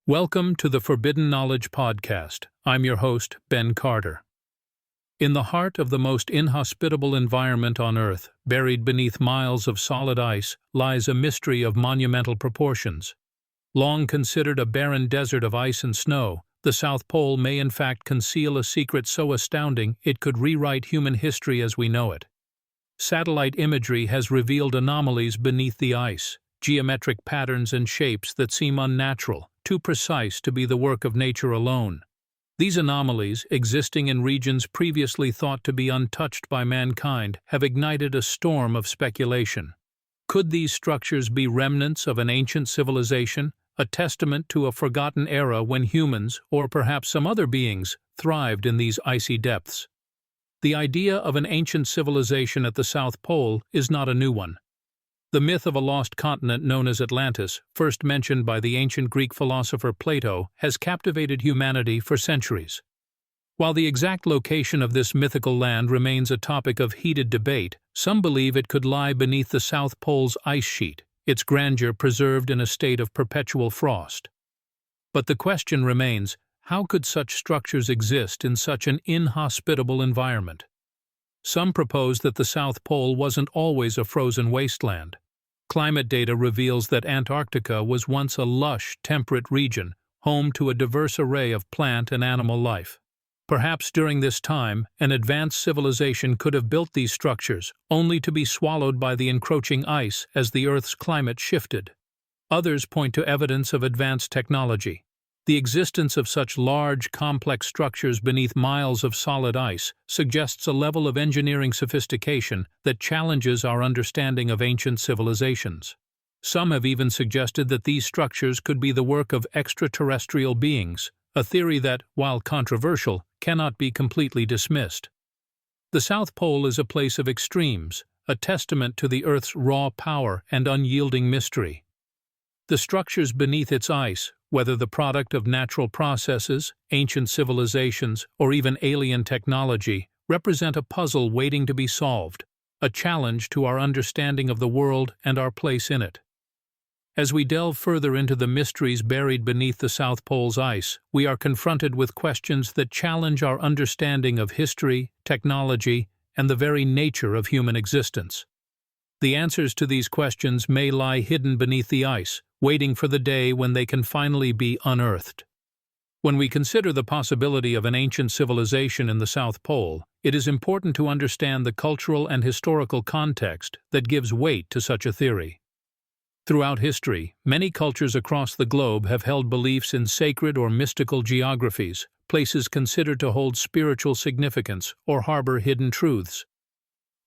Welcome to the Forbidden Knowledge Podcast. I'm your host, Ben Carter. In the heart of the most inhospitable environment on Earth, buried beneath miles of solid ice, lies a mystery of monumental proportions. Long considered a barren desert of ice and snow, the South Pole may in fact conceal a secret so astounding it could rewrite human history as we know it. Satellite imagery has revealed anomalies beneath the ice, geometric patterns and shapes that seem unnatural, too precise to be the work of nature alone. These anomalies, existing in regions previously thought to be untouched by mankind, have ignited a storm of speculation. Could these structures be remnants of an ancient civilization, a testament to a forgotten era when humans, or perhaps some other beings, thrived in these icy depths? The idea of an ancient civilization at the South Pole is not a new one. The myth of a lost continent known as Atlantis, first mentioned by the ancient Greek philosopher Plato, has captivated humanity for centuries. While the exact location of this mythical land remains a topic of heated debate, some believe it could lie beneath the South Pole's ice sheet, its grandeur preserved in a state of perpetual frost. But the question remains, how could such structures exist in such an inhospitable environment? Some propose that the South Pole wasn't always a frozen wasteland. Climate data reveals that Antarctica was once a lush, temperate region, home to a diverse array of plant and animal life. Perhaps during this time, an advanced civilization could have built these structures, only to be swallowed by the encroaching ice as the Earth's climate shifted. Others point to evidence of advanced technology. The existence of such large, complex structures beneath miles of solid ice suggests a level of engineering sophistication that challenges our understanding of ancient civilizations. Some have even suggested that these structures could be the work of extraterrestrial beings, a theory that, while controversial, cannot be completely dismissed. The South Pole is a place of extremes, a testament to the Earth's raw power and unyielding mystery. The structures beneath its ice, whether the product of natural processes, ancient civilizations, or even alien technology, represent a puzzle waiting to be solved, a challenge to our understanding of the world and our place in it. As we delve further into the mysteries buried beneath the South Pole's ice, we are confronted with questions that challenge our understanding of history, technology, and the very nature of human existence. The answers to these questions may lie hidden beneath the ice, waiting for the day when they can finally be unearthed. When we consider the possibility of an ancient civilization in the South Pole, it is important to understand the cultural and historical context that gives weight to such a theory. Throughout history, many cultures across the globe have held beliefs in sacred or mystical geographies, places considered to hold spiritual significance or harbor hidden truths.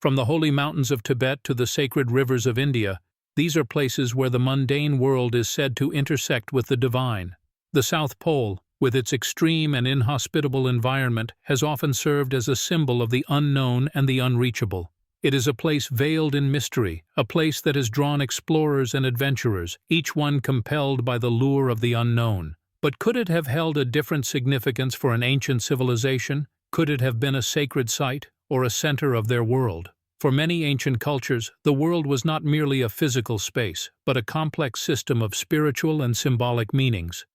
From the holy mountains of Tibet to the sacred rivers of India, these are places where the mundane world is said to intersect with the divine. The South Pole, with its extreme and inhospitable environment, has often served as a symbol of the unknown and the unreachable. It is a place veiled in mystery, a place that has drawn explorers and adventurers, each one compelled by the lure of the unknown. But could it have held a different significance for an ancient civilization? Could it have been a sacred site, or a center of their world? For many ancient cultures, the world was not merely a physical space, but a complex system of spiritual and symbolic meanings.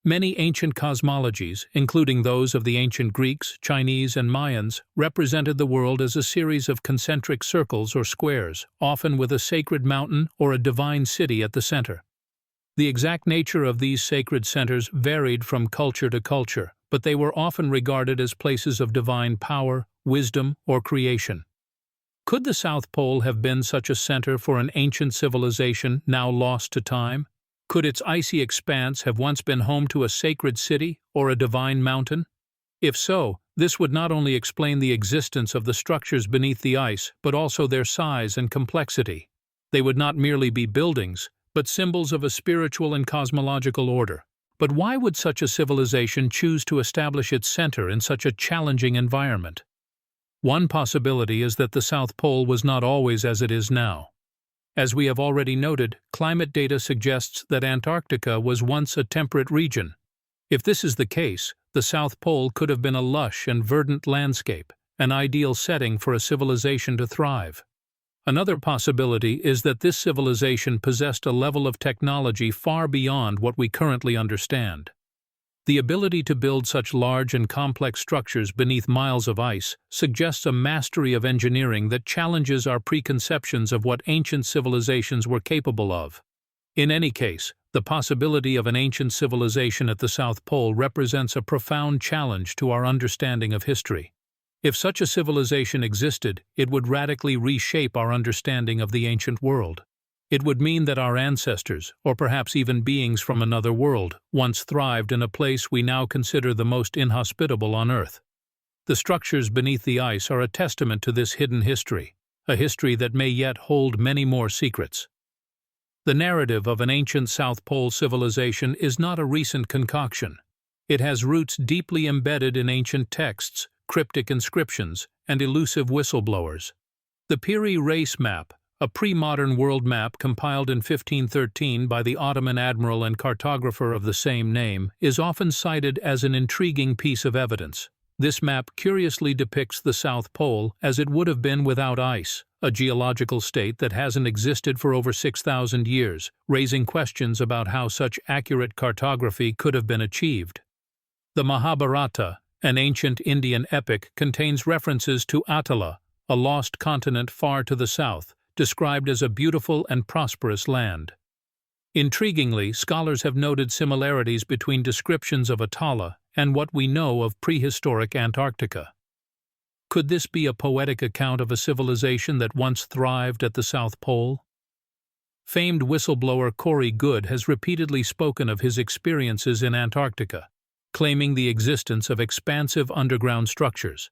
Many ancient cosmologies, including those of the ancient Greeks, Chinese, and Mayans, represented the world as a series of concentric circles or squares, often with a sacred mountain or a divine city at the center. The exact nature of these sacred centers varied from culture to culture, but they were often regarded as places of divine power, wisdom, or creation. Could the South Pole have been such a center for an ancient civilization now lost to time? Could its icy expanse have once been home to a sacred city or a divine mountain? If so, this would not only explain the existence of the structures beneath the ice, but also their size and complexity. They would not merely be buildings, but symbols of a spiritual and cosmological order. But why would such a civilization choose to establish its center in such a challenging environment? One possibility is that the South Pole was not always as it is now. As we have already noted, climate data suggests that Antarctica was once a temperate region. If this is the case, the South Pole could have been a lush and verdant landscape, an ideal setting for a civilization to thrive. Another possibility is that this civilization possessed a level of technology far beyond what we currently understand. The ability to build such large and complex structures beneath miles of ice suggests a mastery of engineering that challenges our preconceptions of what ancient civilizations were capable of. In any case, the possibility of an ancient civilization at the South Pole represents a profound challenge to our understanding of history. If such a civilization existed, it would radically reshape our understanding of the ancient world. It would mean that our ancestors, or perhaps even beings from another world, once thrived in a place we now consider the most inhospitable on Earth. The structures beneath the ice are a testament to this hidden history, a history that may yet hold many more secrets. The narrative of an ancient South Pole civilization is not a recent concoction. It has roots deeply embedded in ancient texts, cryptic inscriptions, and elusive whistleblowers. The Piri Reis map, a pre-modern world map compiled in 1513 by the Ottoman admiral and cartographer of the same name, is often cited as an intriguing piece of evidence. This map curiously depicts the South Pole as it would have been without ice, a geological state that hasn't existed for over 6,000 years, raising questions about how such accurate cartography could have been achieved. The Mahabharata, an ancient Indian epic, contains references to Attila, a lost continent far to the south, described as a beautiful and prosperous land. Intriguingly, scholars have noted similarities between descriptions of Attila and what we know of prehistoric Antarctica. Could this be a poetic account of a civilization that once thrived at the South Pole? Famed whistleblower Corey Goode has repeatedly spoken of his experiences in Antarctica, claiming the existence of expansive underground structures.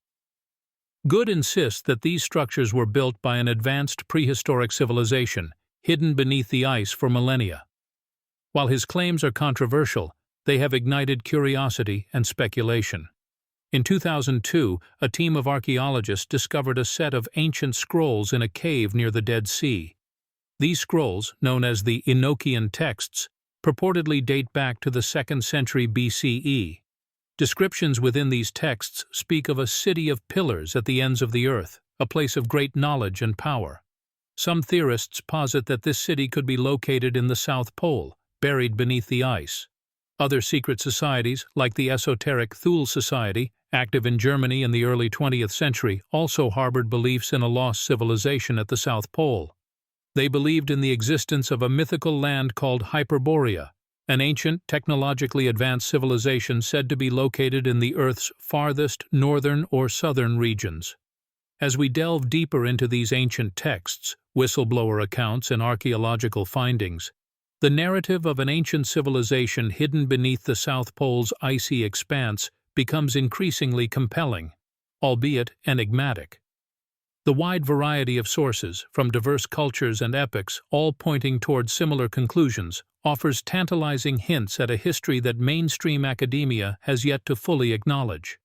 Goode insists that these structures were built by an advanced prehistoric civilization, hidden beneath the ice for millennia. While his claims are controversial, they have ignited curiosity and speculation. In 2002, a team of archaeologists discovered a set of ancient scrolls in a cave near the Dead Sea. These scrolls, known as the Enochian texts, purportedly date back to the 2nd century BCE. Descriptions within these texts speak of a city of pillars at the ends of the earth, a place of great knowledge and power. Some theorists posit that this city could be located in the South Pole, buried beneath the ice. Other secret societies, like the esoteric Thule Society, active in Germany in the early 20th century, also harbored beliefs in a lost civilization at the South Pole. They believed in the existence of a mythical land called Hyperborea, an ancient, technologically advanced civilization said to be located in the Earth's farthest northern or southern regions. As we delve deeper into these ancient texts, whistleblower accounts, and archaeological findings, the narrative of an ancient civilization hidden beneath the South Pole's icy expanse becomes increasingly compelling, albeit enigmatic. The wide variety of sources, from diverse cultures and epochs, all pointing toward similar conclusions, offers tantalizing hints at a history that mainstream academia has yet to fully acknowledge.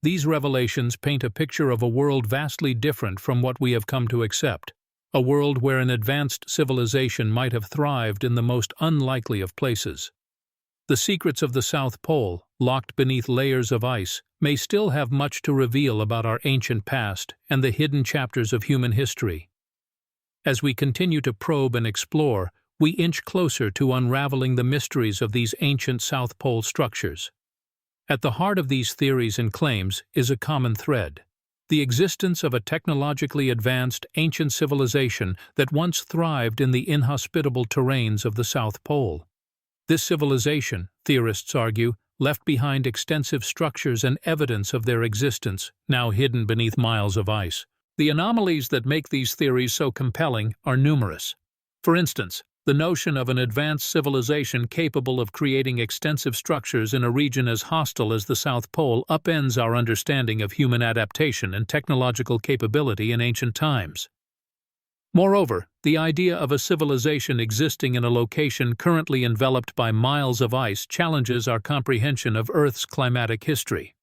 These revelations paint a picture of a world vastly different from what we have come to accept, a world where an advanced civilization might have thrived in the most unlikely of places. The secrets of the South Pole, locked beneath layers of ice, may still have much to reveal about our ancient past and the hidden chapters of human history. As we continue to probe and explore, we inch closer to unraveling the mysteries of these ancient South Pole structures. At the heart of these theories and claims is a common thread: the existence of a technologically advanced ancient civilization that once thrived in the inhospitable terrains of the South Pole. This civilization, theorists argue, left behind extensive structures and evidence of their existence, now hidden beneath miles of ice. The anomalies that make these theories so compelling are numerous. For instance, the notion of an advanced civilization capable of creating extensive structures in a region as hostile as the South Pole upends our understanding of human adaptation and technological capability in ancient times. Moreover, the idea of a civilization existing in a location currently enveloped by miles of ice challenges our comprehension of Earth's climatic history.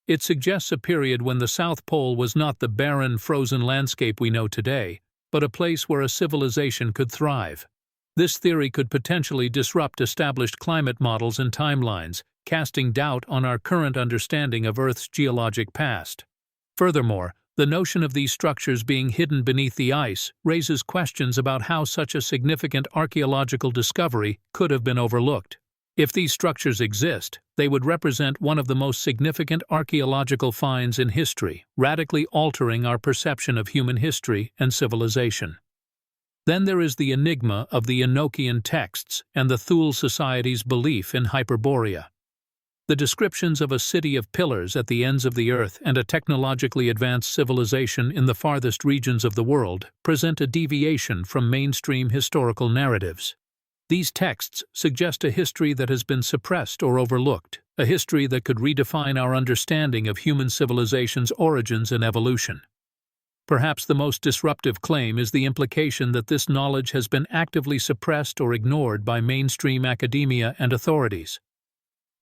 It suggests a period when the South Pole was not the barren, frozen landscape we know today, but a place where a civilization could thrive. This theory could potentially disrupt established climate models and timelines, casting doubt on our current understanding of Earth's geologic past. Furthermore, The notion of these structures being hidden beneath the ice raises questions about how such a significant archaeological discovery could have been overlooked. If these structures exist, they would represent one of the most significant archaeological finds in history, radically altering our perception of human history and civilization. Then there is the enigma of the Enochian texts and the Thule Society's belief in Hyperborea. The descriptions of a city of pillars at the ends of the earth and a technologically advanced civilization in the farthest regions of the world present a deviation from mainstream historical narratives. These texts suggest a history that has been suppressed or overlooked, a history that could redefine our understanding of human civilization's origins and evolution. Perhaps the most disruptive claim is the implication that this knowledge has been actively suppressed or ignored by mainstream academia and authorities.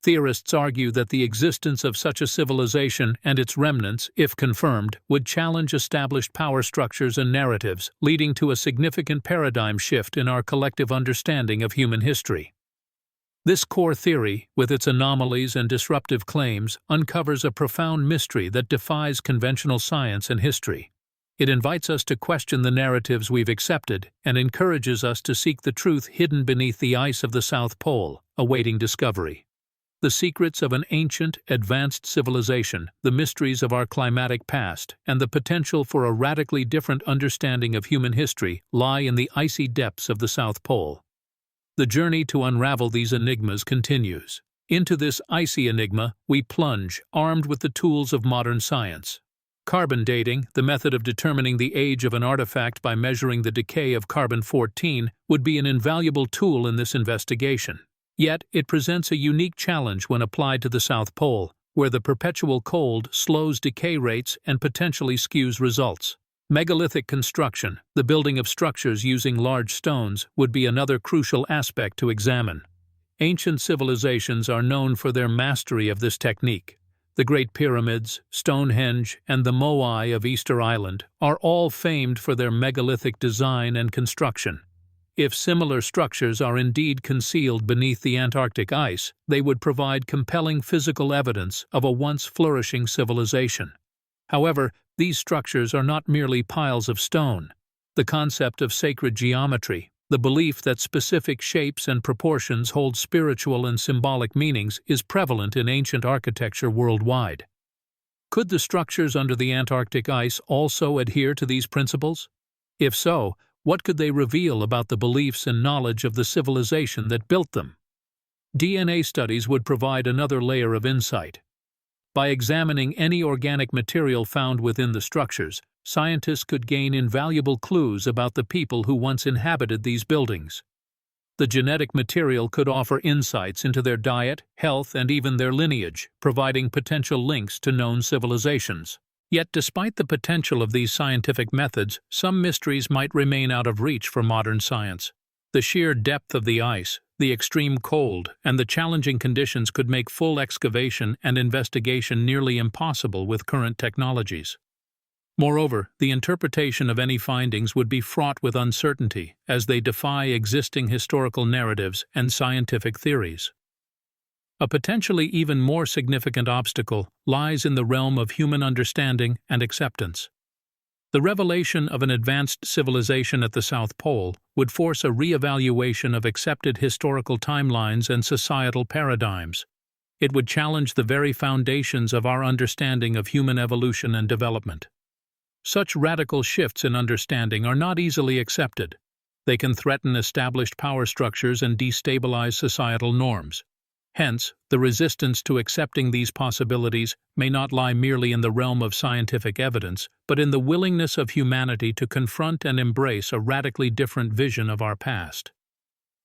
Theorists argue that the existence of such a civilization and its remnants, if confirmed, would challenge established power structures and narratives, leading to a significant paradigm shift in our collective understanding of human history. This core theory, with its anomalies and disruptive claims, uncovers a profound mystery that defies conventional science and history. It invites us to question the narratives we've accepted and encourages us to seek the truth hidden beneath the ice of the South Pole, awaiting discovery. The secrets of an ancient, advanced civilization, the mysteries of our climatic past, and the potential for a radically different understanding of human history lie in the icy depths of the South Pole. The journey to unravel these enigmas continues. Into this icy enigma, we plunge, armed with the tools of modern science. Carbon dating, the method of determining the age of an artifact by measuring the decay of carbon-14, would be an invaluable tool in this investigation. Yet, it presents a unique challenge when applied to the South Pole, where the perpetual cold slows decay rates and potentially skews results. Megalithic construction, the building of structures using large stones, would be another crucial aspect to examine. Ancient civilizations are known for their mastery of this technique. The Great Pyramids, Stonehenge, and the Moai of Easter Island are all famed for their megalithic design and construction. If similar structures are indeed concealed beneath the Antarctic ice, they would provide compelling physical evidence of a once flourishing civilization. However, these structures are not merely piles of stone. The concept of sacred geometry, the belief that specific shapes and proportions hold spiritual and symbolic meanings, is prevalent in ancient architecture worldwide. Could the structures under the Antarctic ice also adhere to these principles? If so, what could they reveal about the beliefs and knowledge of the civilization that built them? DNA studies would provide another layer of insight. By examining any organic material found within the structures, scientists could gain invaluable clues about the people who once inhabited these buildings. The genetic material could offer insights into their diet, health, and even their lineage, providing potential links to known civilizations. Yet, despite the potential of these scientific methods, some mysteries might remain out of reach for modern science. The sheer depth of the ice, the extreme cold, and the challenging conditions could make full excavation and investigation nearly impossible with current technologies. Moreover, the interpretation of any findings would be fraught with uncertainty, as they defy existing historical narratives and scientific theories. A potentially even more significant obstacle lies in the realm of human understanding and acceptance. The revelation of an advanced civilization at the South Pole would force a re-evaluation of accepted historical timelines and societal paradigms. It would challenge the very foundations of our understanding of human evolution and development. Such radical shifts in understanding are not easily accepted. They can threaten established power structures and destabilize societal norms. Hence, the resistance to accepting these possibilities may not lie merely in the realm of scientific evidence, but in the willingness of humanity to confront and embrace a radically different vision of our past.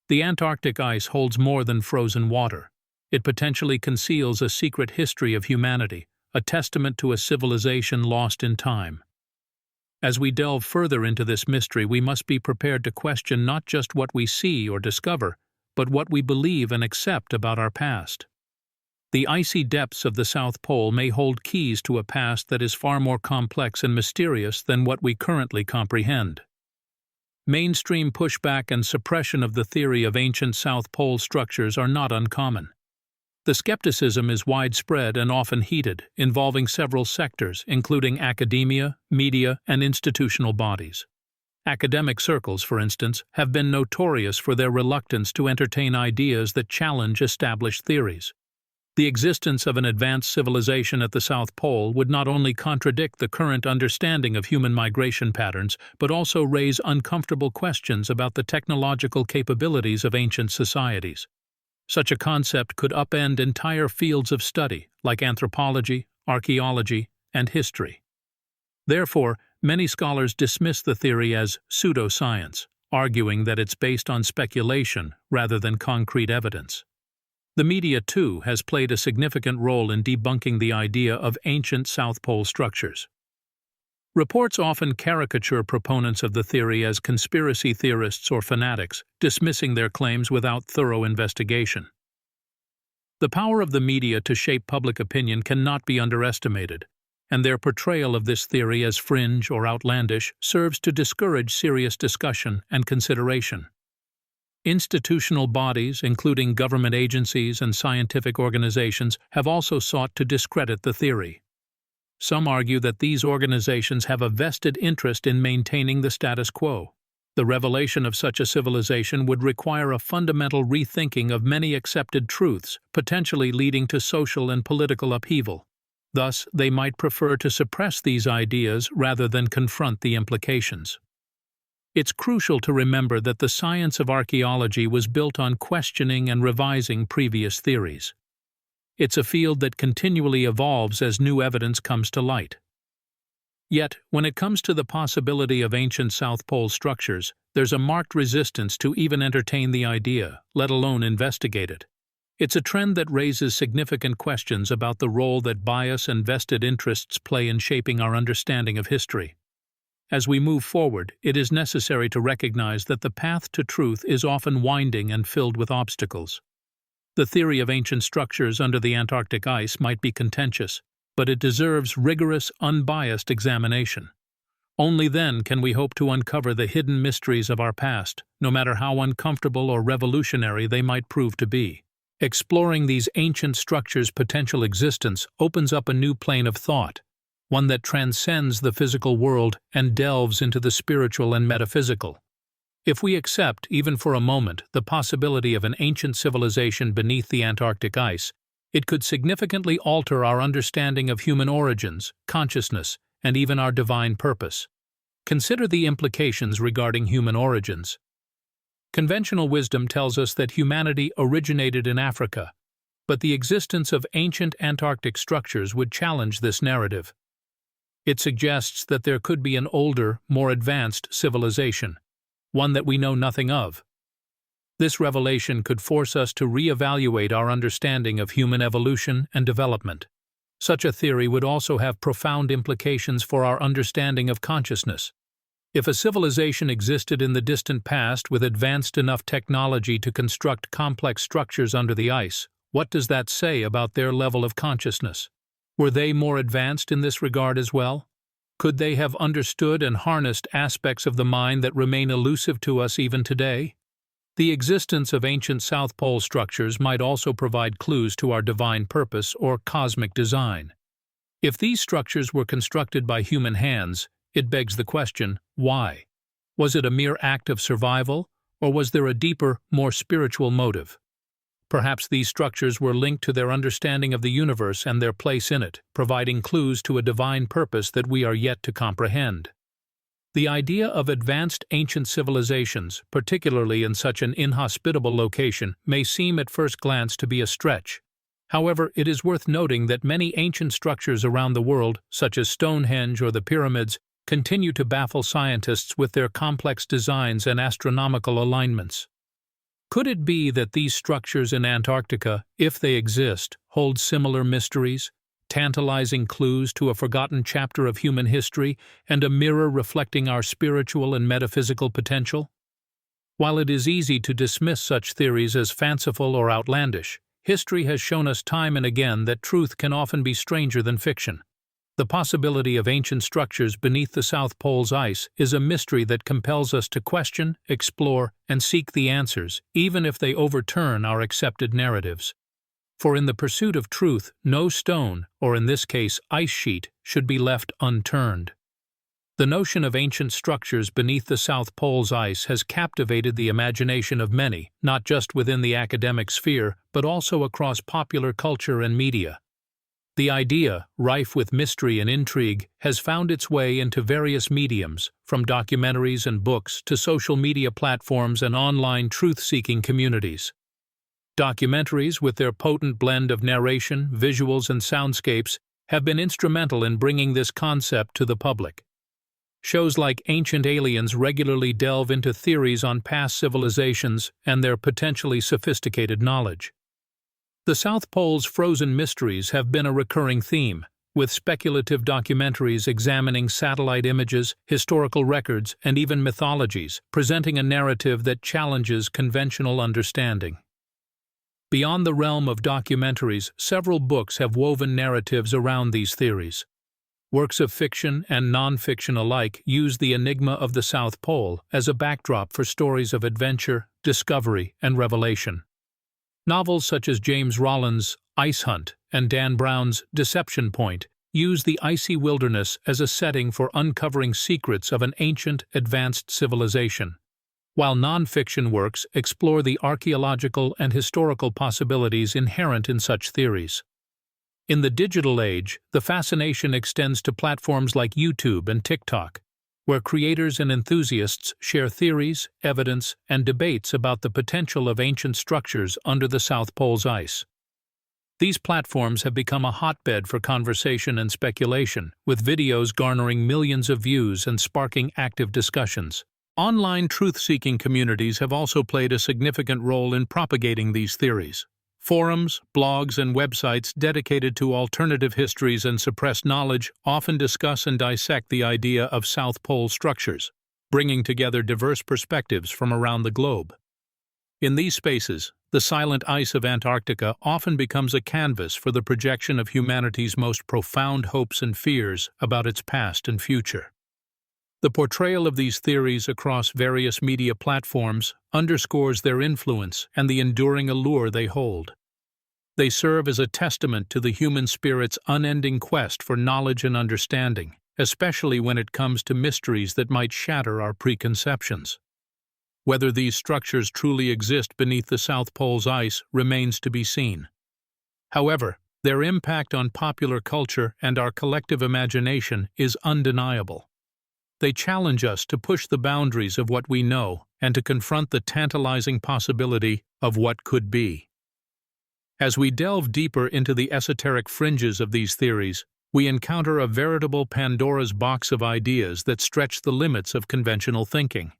The Antarctic ice holds more than frozen water. It potentially conceals a secret history of humanity, a testament to a civilization lost in time. As we delve further into this mystery, we must be prepared to question not just what we see or discover, but what we believe and accept about our past. The icy depths of the South Pole may hold keys to a past that is far more complex and mysterious than what we currently comprehend. Mainstream pushback and suppression of the theory of ancient South Pole structures are not uncommon. The skepticism is widespread and often heated, involving several sectors, including academia, media, and institutional bodies. Academic circles, for instance, have been notorious for their reluctance to entertain ideas that challenge established theories. The existence of an advanced civilization at the South Pole would not only contradict the current understanding of human migration patterns, but also raise uncomfortable questions about the technological capabilities of ancient societies. Such a concept could upend entire fields of study, like anthropology, archaeology, and history. Therefore, many scholars dismiss the theory as pseudoscience, arguing that it's based on speculation rather than concrete evidence. The media, too, has played a significant role in debunking the idea of ancient South Pole structures. Reports often caricature proponents of the theory as conspiracy theorists or fanatics, dismissing their claims without thorough investigation. The power of the media to shape public opinion cannot be underestimated, and their portrayal of this theory as fringe or outlandish serves to discourage serious discussion and consideration. Institutional bodies, including government agencies and scientific organizations, have also sought to discredit the theory. Some argue that these organizations have a vested interest in maintaining the status quo. The revelation of such a civilization would require a fundamental rethinking of many accepted truths, potentially leading to social and political upheaval. Thus, they might prefer to suppress these ideas rather than confront the implications. It's crucial to remember that the science of archaeology was built on questioning and revising previous theories. It's a field that continually evolves as new evidence comes to light. Yet, when it comes to the possibility of ancient South Pole structures, there's a marked resistance to even entertain the idea, let alone investigate it. It's a trend that raises significant questions about the role that bias and vested interests play in shaping our understanding of history. As we move forward, it is necessary to recognize that the path to truth is often winding and filled with obstacles. The theory of ancient structures under the Antarctic ice might be contentious, but it deserves rigorous, unbiased examination. Only then can we hope to uncover the hidden mysteries of our past, no matter how uncomfortable or revolutionary they might prove to be. Exploring these ancient structures' potential existence opens up a new plane of thought, one that transcends the physical world and delves into the spiritual and metaphysical. If we accept, even for a moment, the possibility of an ancient civilization beneath the Antarctic ice, it could significantly alter our understanding of human origins, consciousness, and even our divine purpose. Consider the implications regarding human origins. Conventional wisdom tells us that humanity originated in Africa, but the existence of ancient Antarctic structures would challenge this narrative. It suggests that there could be an older, more advanced civilization, one that we know nothing of. This revelation could force us to reevaluate our understanding of human evolution and development. Such a theory would also have profound implications for our understanding of consciousness. If a civilization existed in the distant past with advanced enough technology to construct complex structures under the ice, what does that say about their level of consciousness? Were they more advanced in this regard as well? Could they have understood and harnessed aspects of the mind that remain elusive to us even today? The existence of ancient South Pole structures might also provide clues to our divine purpose or cosmic design. If these structures were constructed by human hands, it begs the question, why? Was it a mere act of survival, or was there a deeper, more spiritual motive? Perhaps these structures were linked to their understanding of the universe and their place in it, providing clues to a divine purpose that we are yet to comprehend. The idea of advanced ancient civilizations, particularly in such an inhospitable location, may seem at first glance to be a stretch. However, it is worth noting that many ancient structures around the world, such as Stonehenge or the pyramids, continue to baffle scientists with their complex designs and astronomical alignments. Could it be that these structures in Antarctica, if they exist, hold similar mysteries, tantalizing clues to a forgotten chapter of human history and a mirror reflecting our spiritual and metaphysical potential? While it is easy to dismiss such theories as fanciful or outlandish, history has shown us time and again that truth can often be stranger than fiction. The possibility of ancient structures beneath the South Pole's ice is a mystery that compels us to question, explore, and seek the answers, even if they overturn our accepted narratives. For in the pursuit of truth, no stone, or in this case ice sheet, should be left unturned. The notion of ancient structures beneath the South Pole's ice has captivated the imagination of many, not just within the academic sphere, but also across popular culture and media. The idea, rife with mystery and intrigue, has found its way into various mediums, from documentaries and books to social media platforms and online truth-seeking communities. Documentaries, with their potent blend of narration, visuals, and soundscapes, have been instrumental in bringing this concept to the public. Shows like Ancient Aliens regularly delve into theories on past civilizations and their potentially sophisticated knowledge. The South Pole's frozen mysteries have been a recurring theme, with speculative documentaries examining satellite images, historical records, and even mythologies, presenting a narrative that challenges conventional understanding. Beyond the realm of documentaries, several books have woven narratives around these theories. Works of fiction and non-fiction alike use the enigma of the South Pole as a backdrop for stories of adventure, discovery, and revelation. Novels such as James Rollin's Ice Hunt and Dan Brown's Deception Point use the icy wilderness as a setting for uncovering secrets of an ancient, advanced civilization, while non-fiction works explore the archaeological and historical possibilities inherent in such theories. In the digital age, the fascination extends to platforms like YouTube and TikTok, where creators and enthusiasts share theories, evidence, and debates about the potential of ancient structures under the South Pole's ice. These platforms have become a hotbed for conversation and speculation, with videos garnering millions of views and sparking active discussions. Online truth-seeking communities have also played a significant role in propagating these theories. Forums, blogs, and websites dedicated to alternative histories and suppressed knowledge often discuss and dissect the idea of South Pole structures, bringing together diverse perspectives from around the globe. In these spaces, the silent ice of Antarctica often becomes a canvas for the projection of humanity's most profound hopes and fears about its past and future. The portrayal of these theories across various media platforms underscores their influence and the enduring allure they hold. They serve as a testament to the human spirit's unending quest for knowledge and understanding, especially when it comes to mysteries that might shatter our preconceptions. Whether these structures truly exist beneath the South Pole's ice remains to be seen. However, their impact on popular culture and our collective imagination is undeniable. They challenge us to push the boundaries of what we know and to confront the tantalizing possibility of what could be. As we delve deeper into the esoteric fringes of these theories, we encounter a veritable Pandora's box of ideas that stretch the limits of conventional thinking.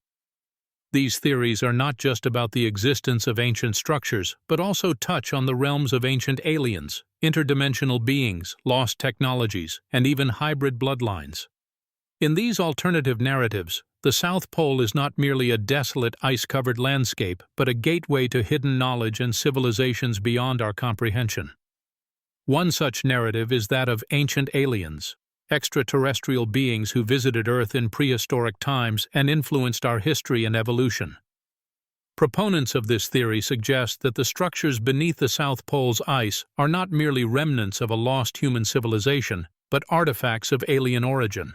These theories are not just about the existence of ancient structures, but also touch on the realms of ancient aliens, interdimensional beings, lost technologies, and even hybrid bloodlines. In these alternative narratives, the South Pole is not merely a desolate ice-covered landscape, but a gateway to hidden knowledge and civilizations beyond our comprehension. One such narrative is that of ancient aliens, extraterrestrial beings who visited Earth in prehistoric times and influenced our history and evolution. Proponents of this theory suggest that the structures beneath the South Pole's ice are not merely remnants of a lost human civilization, but artifacts of alien origin.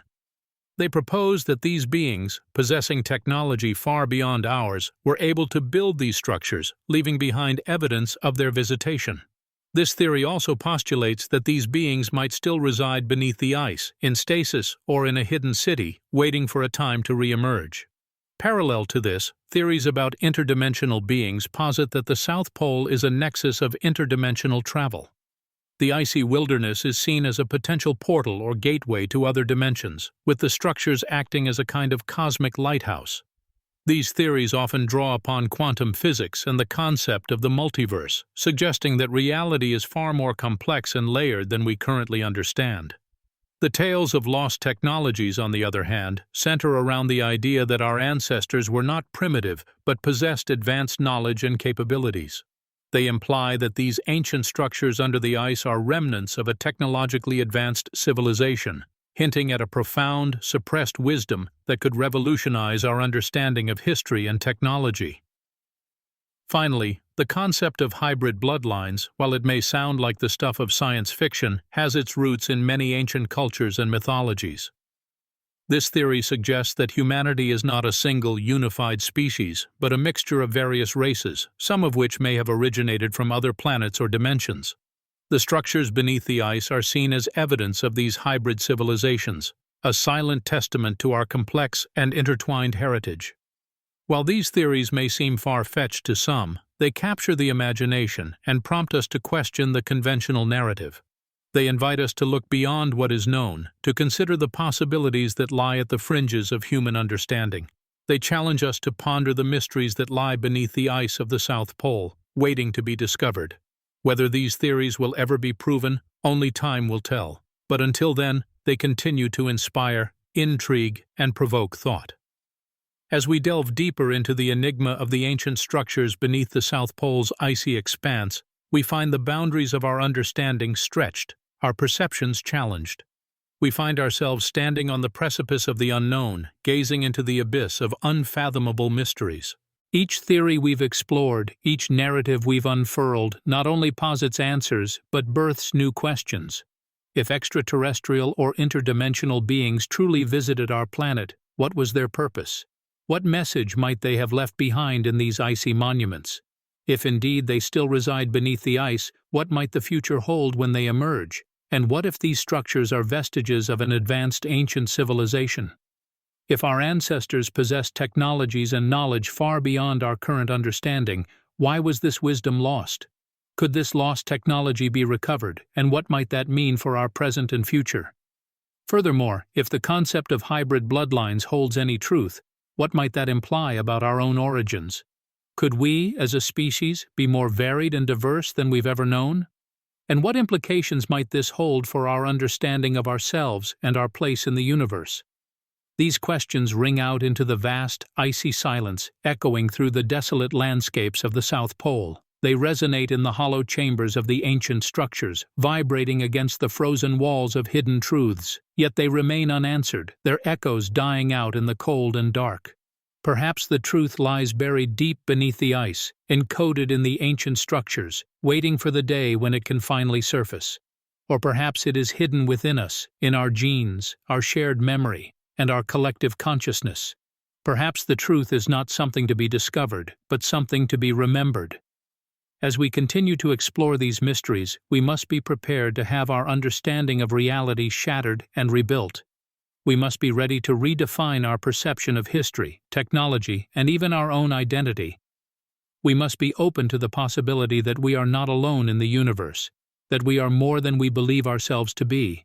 They propose that these beings, possessing technology far beyond ours, were able to build these structures, leaving behind evidence of their visitation. This theory also postulates that these beings might still reside beneath the ice, in stasis or in a hidden city, waiting for a time to re-emerge. Parallel to this, theories about interdimensional beings posit that the South Pole is a nexus of interdimensional travel. The icy wilderness is seen as a potential portal or gateway to other dimensions, with the structures acting as a kind of cosmic lighthouse. These theories often draw upon quantum physics and the concept of the multiverse, suggesting that reality is far more complex and layered than we currently understand. The tales of lost technologies, on the other hand, center around the idea that our ancestors were not primitive but possessed advanced knowledge and capabilities. They imply that these ancient structures under the ice are remnants of a technologically advanced civilization, hinting at a profound, suppressed wisdom that could revolutionize our understanding of history and technology. Finally, The concept of hybrid bloodlines, while it may sound like the stuff of science fiction, has its roots in many ancient cultures and mythologies. This theory suggests that humanity is not a single, unified species, but a mixture of various races, some of which may have originated from other planets or dimensions. The structures beneath the ice are seen as evidence of these hybrid civilizations, a silent testament to our complex and intertwined heritage. While these theories may seem far-fetched to some, they capture the imagination and prompt us to question the conventional narrative. They invite us to look beyond what is known, to consider the possibilities that lie at the fringes of human understanding. They challenge us to ponder the mysteries that lie beneath the ice of the South Pole, waiting to be discovered. Whether these theories will ever be proven, only time will tell. But until then, they continue to inspire, intrigue, and provoke thought. As we delve deeper into the enigma of the ancient structures beneath the South Pole's icy expanse, we find the boundaries of our understanding stretched, our perceptions challenged. We find ourselves standing on the precipice of the unknown, gazing into the abyss of unfathomable mysteries. Each theory we've explored, each narrative we've unfurled, not only posits answers, but births new questions. If extraterrestrial or interdimensional beings truly visited our planet, what was their purpose? What message might they have left behind in these icy monuments? If indeed they still reside beneath the ice, what might the future hold when they emerge? And what if these structures are vestiges of an advanced ancient civilization? If our ancestors possessed technologies and knowledge far beyond our current understanding, why was this wisdom lost? Could this lost technology be recovered, and what might that mean for our present and future? Furthermore, if the concept of hybrid bloodlines holds any truth, what might that imply about our own origins? Could we, as a species, be more varied and diverse than we've ever known? And what implications might this hold for our understanding of ourselves and our place in the universe? These questions ring out into the vast, icy silence, echoing through the desolate landscapes of the South Pole. They resonate in the hollow chambers of the ancient structures, vibrating against the frozen walls of hidden truths. Yet they remain unanswered, their echoes dying out in the cold and dark. Perhaps the truth lies buried deep beneath the ice, encoded in the ancient structures, waiting for the day when it can finally surface. Or perhaps it is hidden within us, in our genes, our shared memory, and our collective consciousness. Perhaps the truth is not something to be discovered, but something to be remembered. As we continue to explore these mysteries, we must be prepared to have our understanding of reality shattered and rebuilt. We must be ready to redefine our perception of history, technology, and even our own identity. We must be open to the possibility that we are not alone in the universe, that we are more than we believe ourselves to be.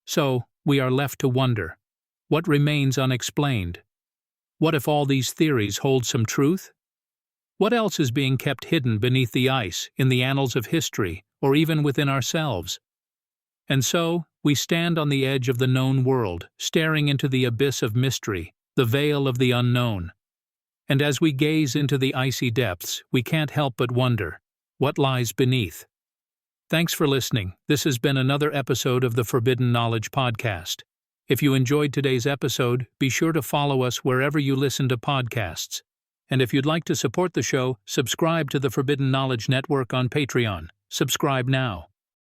So, we are left to wonder. What remains unexplained? What if all these theories hold some truth? What else is being kept hidden beneath the ice, in the annals of history, or even within ourselves? And so, we stand on the edge of the known world, staring into the abyss of mystery, the veil of the unknown. And as we gaze into the icy depths, we can't help but wonder, what lies beneath? Thanks for listening. This has been another episode of the Forbidden Knowledge Podcast. If you enjoyed today's episode, be sure to follow us wherever you listen to podcasts. And if you'd like to support the show, subscribe to the Forbidden Knowledge Network on Patreon. Subscribe now.